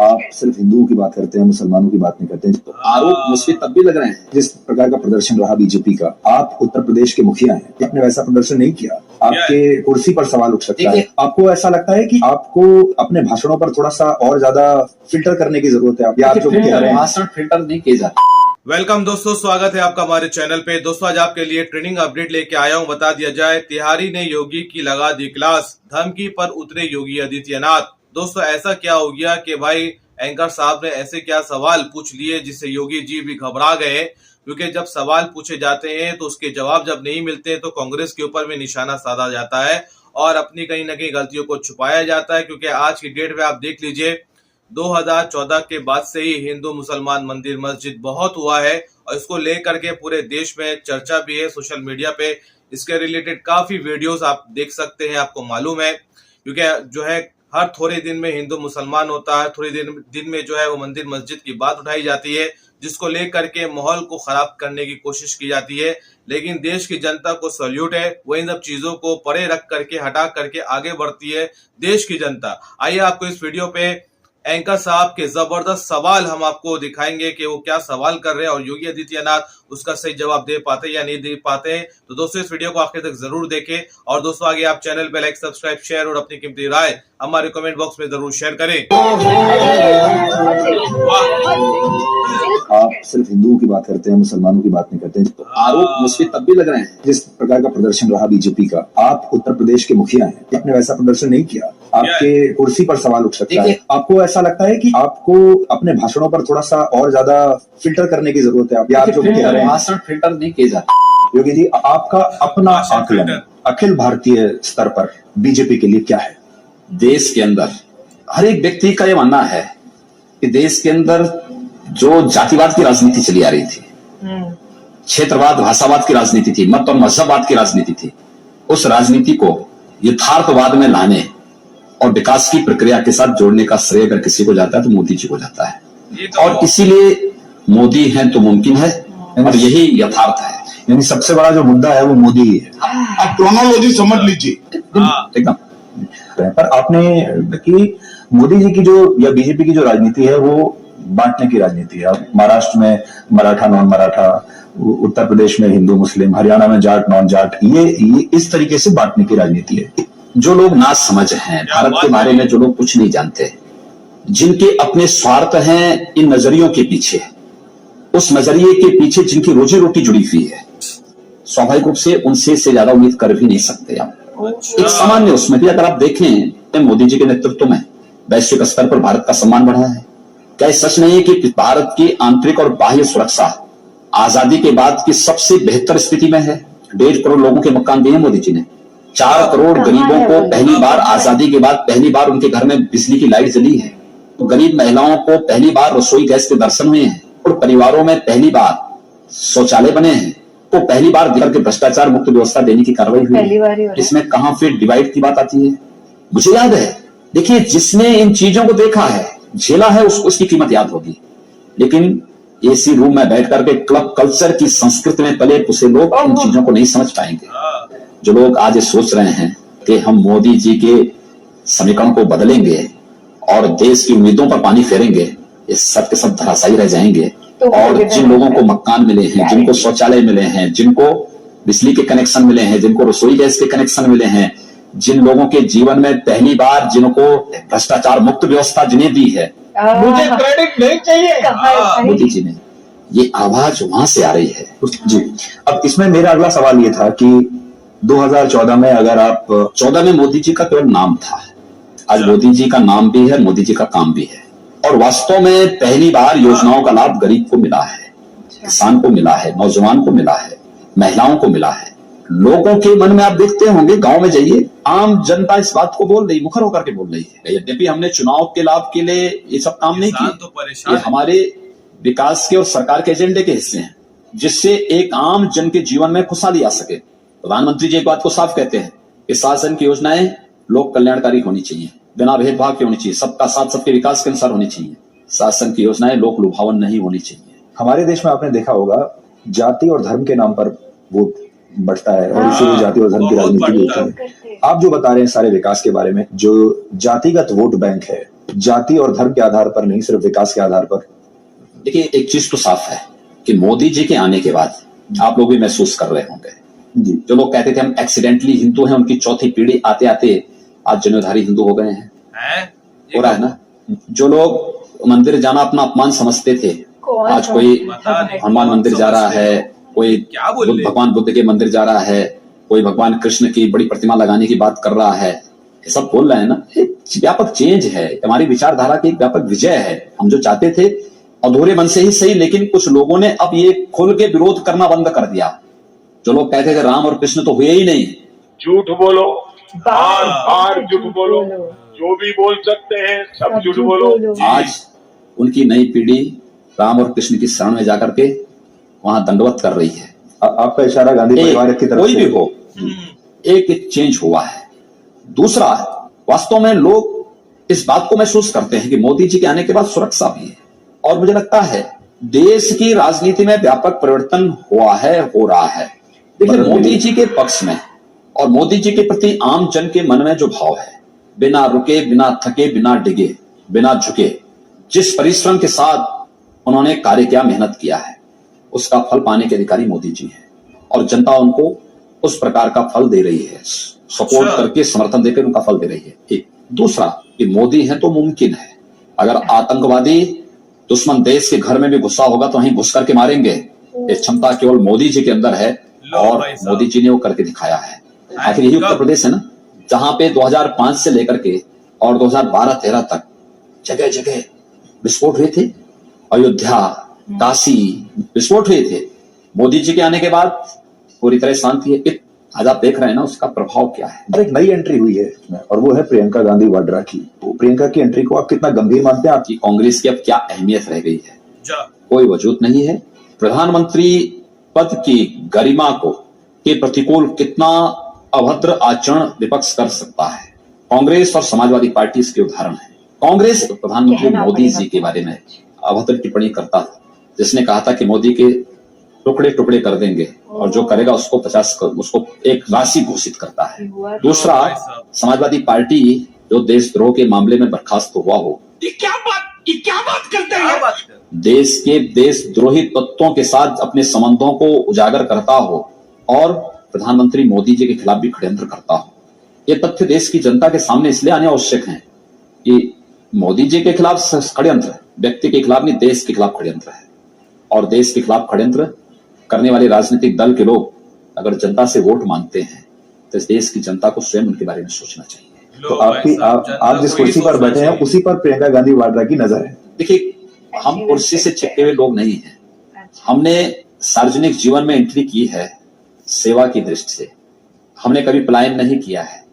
आप सिर्फ हिंदुओं की बात करते हैं, मुसलमानों की बात नहीं करते हैं। तो आरोप मुझसे तब भी लग रहे हैं। जिस प्रकार का प्रदर्शन रहा बीजेपी का, आप उत्तर प्रदेश के मुखिया हैं, आपने वैसा प्रदर्शन नहीं किया। आपके कुर्सी पर सवाल उठ सकता है। आपको ऐसा लगता है कि आपको अपने भाषणों पर थोड़ा सा और ज्यादा फिल्टर करने की जरूरत है? आप जो कह रहे हैं, भाषण फिल्टर नहीं किए जाते। वेलकम दोस्तों, स्वागत है आपका हमारे चैनल पे। दोस्तों आज आपके लिए ट्रेनिंग अपडेट लेके आया हूं। बता दिया जाए, तिहारी ने योगी की लगा दी क्लास, धमकी पर उतरे योगी आदित्यनाथ। दोस्तों ऐसा क्या हो गया कि भाई एंकर साहब ने ऐसे क्या सवाल पूछ लिए जिससे योगी जी भी घबरा गए। क्योंकि जब सवाल पूछे जाते हैं तो उसके जवाब जब नहीं मिलते तो कांग्रेस के ऊपर भी निशाना साधा जाता है और अपनी कहीं ना कहीं गलतियों को छुपाया जाता है। क्योंकि आज की डेट में आप देख लीजिए, 2014 के बाद से ही हिंदू मुसलमान मंदिर मस्जिद बहुत हुआ है और इसको लेकर के पूरे देश में चर्चा भी है। सोशल मीडिया पे इसके रिलेटेड काफी वीडियोस आप देख सकते हैं, आपको मालूम है। क्योंकि जो है हर थोड़े दिन में हिंदू मुसलमान होता है, थोड़े दिन में जो है वो मंदिर मस्जिद की बात उठाई जाती है, जिसको लेकर के माहौल को खराब करने की कोशिश की जाती है। लेकिन देश की जनता को सैल्यूट है, वो इन सब चीजों को परे रख करके हटा करके आगे बढ़ती है देश की जनता। आइए आपको इस वीडियो पे एंकर साहब के जबरदस्त सवाल हम आपको दिखाएंगे कि वो क्या सवाल कर रहे हैं और योगी आदित्यनाथ उसका सही जवाब दे पाते या नहीं दे पाते। तो दोस्तों इस वीडियो को आखिर तक जरूर देखें और दोस्तों आगे आप चैनल पे लाइक, सब्सक्राइब, शेयर और अपनी कीमती राय हमारे कमेंट बॉक्स में जरूर शेयर करें। आप सिर्फ हिंदुओं की बात करते हैं, मुसलमानों की बात नहीं करते हैं। तो आरोप मुझसे तब भी लग रहे हैं। जिस प्रकार का प्रदर्शन रहा बीजेपी का, आप उत्तर प्रदेश के मुखिया हैं, आपने वैसा प्रदर्शन नहीं किया। आपके कुर्सी पर सवाल उठ सकता है। आपको ऐसा लगता है कि आपको अपने भाषणों पर थोड़ा सा और ज्यादा फिल्टर करने की जरूरत है? आप जो कह रहे हैं, भाषण फिल्टर नहीं किए जाते। योगी जी, आपका अपना आकलन अखिल भारतीय स्तर पर बीजेपी के लिए क्या है? देश के अंदर हर एक व्यक्ति का यह मानना है कि देश के अंदर जो जातिवाद की राजनीति चली आ रही थी, क्षेत्रवाद, भाषावाद की राजनीति थी, मत और मजहबवाद की राजनीति थी, उस राजनीति को यथार्थवाद में लाने और विकास की प्रक्रिया के साथ जोड़ने का श्रेय अगर किसी को जाता है तो मोदी जी को जाता है। और इसीलिए मोदी हैं तो मुमकिन है और यही यथार्थ है। यानी सबसे बड़ा जो मुद्दा है वो मोदी ही है। आप क्रोनोलॉजी समझ लीजिए एकदम। पर आपने कि मोदी जी की जो या बीजेपी की जो राजनीति है वो बांटने की राजनीति है। अब महाराष्ट्र में मराठा नॉन मराठा, उत्तर प्रदेश में हिंदू मुस्लिम, हरियाणा में जाट नॉन जाट, ये इस तरीके से बांटने की राजनीति है। जो लोग ना समझ हैं भारत के बारे में, जो लोग कुछ नहीं जानते, जिनके अपने स्वार्थ हैं इन नजरियों के पीछे, उस नजरिए के पीछे जिनकी रोजी रोटी जुड़ी हुई है, स्वाभाविक रूप से उनसे ज्यादा उम्मीद कर भी नहीं सकते आप। एक सामान्य उसमें भी अगर आप देखें, मोदी जी के नेतृत्व में वैश्विक स्तर पर भारत का सम्मान बढ़ा है। क्या सच नहीं है कि भारत की आंतरिक और बाह्य सुरक्षा आजादी के बाद की सबसे बेहतर स्थिति में है? 1.5 करोड़ लोगों के मकान दिए मोदी जी ने। 4 करोड़ गरीबों को पहली बार आजादी के बाद पहली बार उनके घर में बिजली की लाइट जली है। तो गरीब महिलाओं को पहली बार रसोई गैस के दर्शन हुए हैं और परिवारों में पहली बार शौचालय बने हैं। तो पहली बार दिखकर के भ्रष्टाचार मुक्त व्यवस्था देने की कार्रवाई हुई है। इसमें कहां फिर डिवाइड की बात आती है? मुझे याद है, देखिए, जिसने इन चीजों को देखा है, झेला है, उसकी कीमत याद होगी। लेकिन एसी रूम में बैठ करके क्लब कल्चर की संस्कृति में पले पुसे लोग इन चीजों को नहीं समझ पाएंगे। जो लोग आज ये सोच रहे हैं कि हम मोदी जी के समीकरण को बदलेंगे और देश की उम्मीदों पर पानी फेरेंगे, ये सब के सब धराशायी रह जाएंगे। और जिन लोगों को मकान मिले हैं, जिनको शौचालय मिले हैं, जिनको बिजली के कनेक्शन मिले हैं, जिनको रसोई गैस के कनेक्शन मिले हैं, जिन लोगों के जीवन में पहली बार जिनको भ्रष्टाचार मुक्त व्यवस्था जिन्हें दी है, मुझे क्रेडिट नहीं चाहिए। मोदी जी ने, ये आवाज वहां से आ रही है जी। अब इसमें मेरा अगला सवाल ये था कि 2014 में अगर आप 14 में मोदी जी का केवल नाम था, आज मोदी जी का नाम भी है, मोदी जी का काम भी है। और वास्तव में पहली बार योजनाओं का लाभ गरीब को मिला है, किसान को मिला है, नौजवान को मिला है, महिलाओं को मिला है। लोगों के मन में आप देखते होंगे, गांव में जाइए, आम जनता इस बात को बोल रही, मुखर होकर के बोल रही है। यद्यपि हमने चुनाव के लाभ के लिए ये सब काम नहीं किए, ये हमारे विकास के और सरकार के एजेंडे के हिस्से हैं, जिससे एक आम जन के जीवन में खुशहाली आ सके। प्रधानमंत्री जी एक बात को साफ कहते हैं कि शासन की योजनाएं लोक कल्याणकारी होनी चाहिए, बिना भेदभाव के होनी चाहिए, सबका साथ सबके विकास के अनुसार होनी चाहिए। शासन की योजनाएं लोक लुभावन नहीं होनी चाहिए। हमारे देश में आपने देखा होगा, जाति और धर्म के नाम पर वोट बढ़ता है और इसीलिए जाति और धर्म की राजनीति भी होती है। आप जो बता रहे हैं सारे विकास के बारे में, जो जातिगत वोट बैंक है, जाति और धर्म के आधार पर नहीं, सिर्फ विकास के आधार पर? देखिए, एक चीज तो साफ है कि मोदी जी के आने के बाद आप लोग भी महसूस कर रहे होंगे जी, जो लोग कहते थे हम एक्सीडेंटली हिंदू हैं, उनकी चौथी पीढ़ी आते आते आज जन्मधारी हिंदू हो गए हैं। हो रहा है ना? जो लोग मंदिर जाना अपना अपमान समझते थे, आज कोई हनुमान मंदिर जा रहा है, कोई भगवान बुद्ध के मंदिर जा रहा है, कोई भगवान कृष्ण की बड़ी प्रतिमा लगाने की बात कर रहा है। ये सब बोल रहे हैं ना, एक व्यापक चेंज है, हमारी विचारधारा की एक व्यापक विजय है। हम जो चाहते थे अधूरे मन से ही सही, लेकिन कुछ लोगों ने अब ये खुल के विरोध करना बंद कर दिया। जो लोग कहते थे राम और कृष्ण तो हुए ही नहीं, झूठ बोलो, बार बार झूठ बोलो, जो भी बोल सकते हैं सब झूठ बोलो। आज उनकी नई पीढ़ी राम और कृष्ण की शरण में जाकर के वहां दंडवत कर रही है। आपका इशारा गांधी परिवार की तरफ कोई से भी हो, एक चेंज हुआ है। दूसरा, वास्तव में लोग इस बात को महसूस करते हैं कि मोदी जी के आने के बाद सुरक्षा भी है, और मुझे लगता है देश की राजनीति में व्यापक परिवर्तन हुआ है, हो रहा है। देखिए, मोदी जी के पक्ष में और मोदी जी के प्रति आम जन के मन में जो भाव है, बिना रुके, बिना थके, बिना डिगे, बिना झुके, जिस परिश्रम के साथ उन्होंने कार्य किया, मेहनत किया है, उसका फल पाने के अधिकारी मोदी जी हैं, और जनता उनको उस प्रकार का फल दे रही है, सपोर्ट करके, समर्थन देकर उनका फल दे रही है। एक दूसरा कि मोदी है तो मुमकिन है, अगर आतंकवादी दुश्मन देश के घर में भी घुसा होगा तो वहीं घुस करके मारेंगे। ये क्षमता केवल मोदी जी के अंदर है, और मोदी जी ने वो करके दिखाया है। आखिर यही उत्तर प्रदेश है ना, जहां पे 2005 से लेकर के और 2012-13 तक जगह जगह विस्फोट हुए थे, अयोध्या, काशी विस्फोट हुए थे। मोदी जी के आने के बाद पूरी तरह शांति है। आज आप देख रहे हैं ना, उसका प्रभाव क्या है। और एक नई एंट्री हुई है इसमें, और वो है प्रियंका गांधी वाड्रा की। तो प्रियंका की एंट्री को आप कितना गंभीर मानते हैं? आपकी कांग्रेस की अब क्या अहमियत रह गई है? कोई वजूद नहीं है। प्रधानमंत्री पद की गरिमा को के प्रतिकूल कितना अभद्र आचरण विपक्ष कर सकता है? कांग्रेस और समाजवादी पार्टी इसके उदाहरण है। कांग्रेस प्रधानमंत्री मोदी जी के बारे में अभद्र टिप्पणी करता था, जिसने कहा था कि मोदी के टुकड़े टुकड़े कर देंगे, और जो करेगा उसको एक राशि घोषित करता है। दूसरा, समाजवादी पार्टी जो देशद्रोह के मामले में बर्खास्त हुआ हो, ये क्या बात करते हैं? देश के देशद्रोही तत्वों के साथ अपने संबंधों को उजागर करता हो, और प्रधानमंत्री मोदी जी के खिलाफ भी षड्यंत्र करता हो। ये तथ्य देश की जनता के सामने इसलिए आने आवश्यक हैं कि मोदी जी के खिलाफ षड्यंत्र व्यक्ति के खिलाफ नहीं, देश के खिलाफ षड्यंत्र है, और देश के खिलाफ षड्यंत्र करने वाले राजनीतिक दल के लोग अगर जनता से वोट मांगते हैं तो इस देश की जनता को स्वयं उनके बारे में सोचना चाहिए। तो आप जिस कुर्सी पर बैठे हैं उसी पर प्रियंका गांधी वाड्रा की नजर है। देखिए, हम कुर्सी से चिपके हुए लोग नहीं हैं। हमने सार्वजनिक जीवन में एंट्री की है सेवा की दृष्टि से। हमने कभी पलायन नहीं किया है।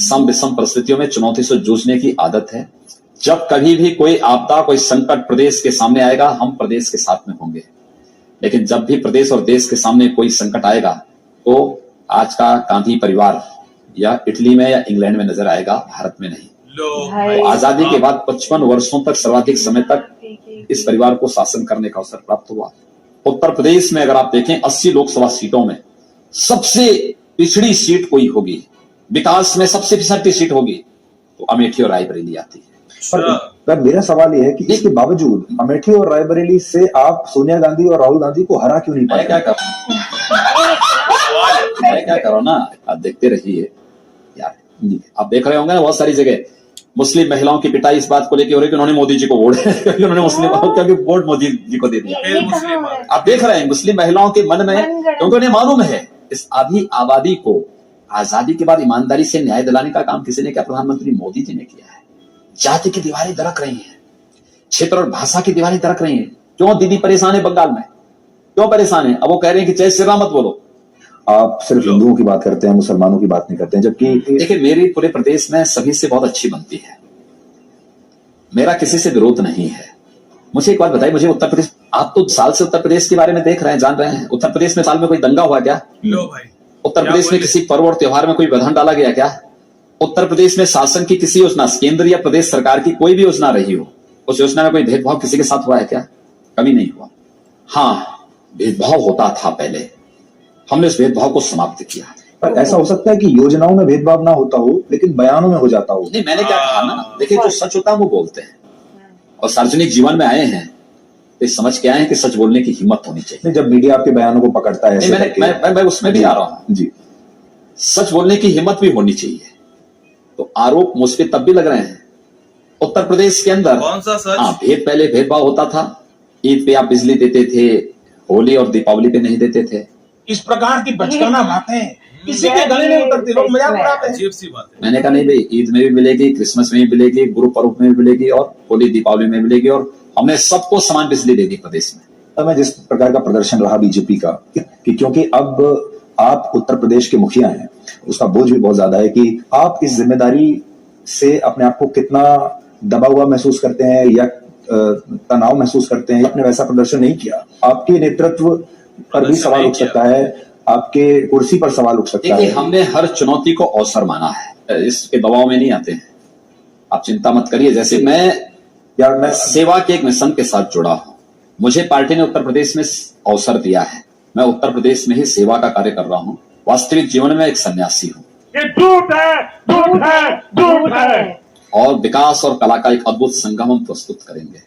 सम विषम परिस्थितियों में चुनौती से जूझने की आदत है। जब कभी भी कोई आपदा, कोई संकट प्रदेश के सामने आएगा, हम प्रदेश के साथ में होंगे। लेकिन जब भी प्रदेश और देश के सामने कोई संकट आएगा, तो आज का गांधी परिवार या इटली में या इंग्लैंड में नजर आएगा, भारत में नहीं। तो आजादी के बाद 55 वर्षों तक, सर्वाधिक समय तक इस परिवार को शासन करने का अवसर प्राप्त हुआ। उत्तर प्रदेश में अगर आप देखें 80 लोकसभा सीटों में सबसे पिछड़ी सीट कोई होगी, विकास में सबसे पिछड़ी सीट होगी, तो अमेठी और रायबरेली आती है। पर मेरा सवाल यह है कि इसके बावजूद अमेठी और रायबरेली से आप सोनिया गांधी और राहुल गांधी को हरा क्यों नहीं पाए? क्या करो ना, आप देखते रहिए यार। आप देख रहे होंगे ना, बहुत सारी जगह मुस्लिम महिलाओं की पिटाई इस बात को लेकर हो रही है कि उन्होंने मोदी जी को वोट उन्होंने मुस्लिम क्योंकि वोट मोदी जी को दे दिया। आप देख रहे हैं मुस्लिम महिलाओं के मन में, क्योंकि उन्हें मालूम है इस आधी आबादी को आजादी के बाद ईमानदारी से न्याय दिलाने का काम किसी ने किया? प्रधानमंत्री मोदी जी ने किया है। जाति की दीवारें दरक रही हैं, क्षेत्र और भाषा की दीवारें दरक रही हैं। क्यों दीदी परेशान है बंगाल में? क्यों परेशान है? अब वो कह रहे हैं कि जय श्री राम मत बोलो। आप सिर्फ हिंदुओं की बात करते हैं, मुसलमानों की बात नहीं करते हैं, जबकि देखिए, मेरी पूरे प्रदेश में सभी से बहुत अच्छी बनती है। मेरा किसी से विरोध नहीं है। मुझे एक बात बताइए, मुझे उत्तर प्रदेश, आप तो साल से उत्तर प्रदेश के बारे में देख रहे हैं, जान रहे हैं। उत्तर प्रदेश में साल में कोई दंगा हुआ क्या? लो भाई, उत्तर प्रदेश में किसी पर्व और त्योहार में कोई व्यवधान डाला गया क्या? उत्तर प्रदेश में शासन की किसी योजना, केंद्र या प्रदेश सरकार की कोई भी योजना रही हो, उस योजना में कोई भेदभाव किसी के साथ हुआ है क्या? कभी नहीं हुआ। हाँ, भेदभाव होता था पहले, हमने उस भेदभाव को समाप्त किया। पर ऐसा हो सकता है कि योजनाओं में भेदभाव ना होता हो लेकिन बयानों में हो जाता हो। नहीं, मैंने क्या कहा ना, देखिए जो सच होता है वो बोलते हैं, और सार्वजनिक जीवन में आए हैं तो समझ के आए हैं कि सच बोलने की हिम्मत होनी चाहिए। नहीं, जब मीडिया आपके बयानों को पकड़ता है ऐसे करके, मैं उसमें भी आ रहा हूं जी, सच बोलने की हिम्मत भी होनी चाहिए। तो आरोप मुझ पे तब भी लग रहे हैं। उत्तर प्रदेश के अंदर कौन सा सच? हाँ, पहले भेदभाव होता था, ईद पे आप बिजली देते थे, होली और दीपावली पे नहीं देते थे। इस प्रकार की बचकाना बातें किसी के गले नहीं उतरती, लोग मजाक उड़ाते हैं। अजीब सी बात है। मैंने कहा नहीं भाई, ईद में भी मिलेगी, क्रिसमस में भी मिलेगी, गुरु पर्व में भी मिलेगी और होली दीपावली में मिलेगी, और हमने सबको समान बिजली दे दी प्रदेश में। तब में जिस प्रकार का प्रदर्शन रहा बीजेपी का कि क्योंकि अब आप उत्तर प्रदेश के मुखिया हैं, उसका बोझ भी बहुत ज्यादा है कि आप इस जिम्मेदारी से अपने आप को कितना दबा हुआ महसूस करते हैं या तनाव महसूस करते हैं। आपने वैसा प्रदर्शन नहीं किया, आपके नेतृत्व पर भी सवाल उठ सकता है, आपके कुर्सी पर सवाल उठ सकता देखिए, है। हमने हर चुनौती को अवसर माना है, इसके दबाव में नहीं आते हैं। आप चिंता मत करिए। जैसे मैं सेवा के एक मिशन के साथ जुड़ा हूं, मुझे पार्टी ने उत्तर प्रदेश में अवसर दिया है, मैं उत्तर प्रदेश में ही सेवा का कार्य कर रहा हूं। वास्तविक जीवन में एक सन्यासी हूं। ये झूठ है, झूठ है, झूठ है। और विकास और कला का एक अद्भुत संगम हम प्रस्तुत करेंगे।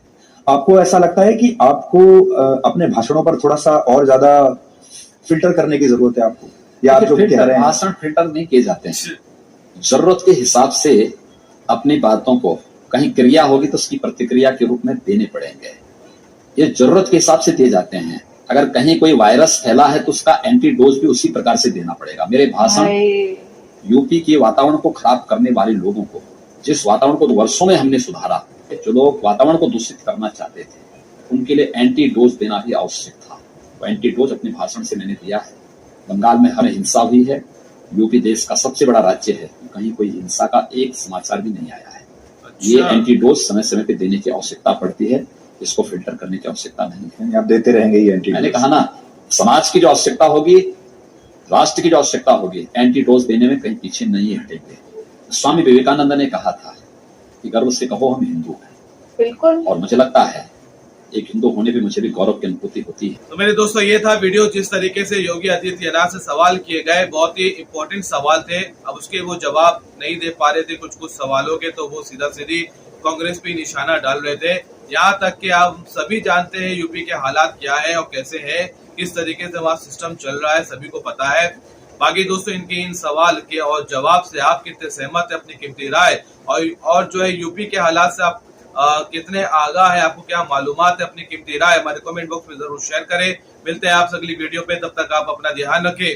आपको ऐसा लगता है कि आपको अपने भाषणों पर थोड़ा सा और ज्यादा फिल्टर करने की जरूरत है आपको, या आप जो कह रहे हैं? भाषण फिल्टर नहीं किए जाते हैं, जरूरत के हिसाब से अपनी बातों को, कहीं क्रिया होगी तो उसकी प्रतिक्रिया के रूप में देने पड़ेंगे। ये जरूरत के हिसाब से दिए जाते हैं। अगर कहीं कोई वायरस फैला है तो उसका एंटीडोज भी उसी प्रकार से देना पड़ेगा। मेरे भाषण यूपी के वातावरण को खराब करने वाले लोगों को, जिस वातावरण को वर्षों में हमने सुधारा, जो लोग वातावरण को दूषित करना चाहते थे, उनके लिए एंटीडोज देना ही आवश्यक था। वो एंटीडोज अपने भाषण से मैंने दिया है। बंगाल में हर हिंसा हुई है, यूपी देश का सबसे बड़ा राज्य है, कहीं कोई हिंसा का एक समाचार भी नहीं आया है। ये एंटीडोज समय समय पे देने की आवश्यकता पड़ती है, इसको फिल्टर करने की आवश्यकता नहीं है। आप देते रहेंगे ये एंटीडोज? मैंने कहा ना, समाज की जो आवश्यकता होगी, राष्ट्र की जो आवश्यकता होगी, एंटीडोज देने में कहीं पीछे नहीं हटेंगे। स्वामी विवेकानंद ने कहा था कि गर्व से कहो हम हिंदू हैं। बिल्कुल। और मुझे लगता है एक हिंदू होने पे मुझे भी गौरव की अनुभूति होती है। तो मेरे दोस्तों, ये था वीडियो। जिस तरीके से योगी आदित्यनाथ से सवाल किए गए, बहुत ही इंपॉर्टेंट सवाल थे। अब उसके वो जवाब नहीं दे पा रहे थे कुछ सवालों के, तो वो सीधा सीधी कांग्रेस पे निशाना डाल रहे थे। यहाँ तक कि आप सभी जानते हैं यूपी के हालात क्या है और कैसे है, किस तरीके से वहाँ सिस्टम चल रहा है, सभी को पता है। बाकी दोस्तों, इनके इन सवाल के और जवाब से आप कितने सहमत है, अपनी कीमती राय और जो है यूपी के हालात से आप कितने आगाह है, आपको क्या मालूमात है, अपनी कीमती राय हमारे कमेंट बॉक्स में जरूर शेयर करें। मिलते हैं आपसे अगली वीडियो पे, तब तक आप अपना ध्यान रखें।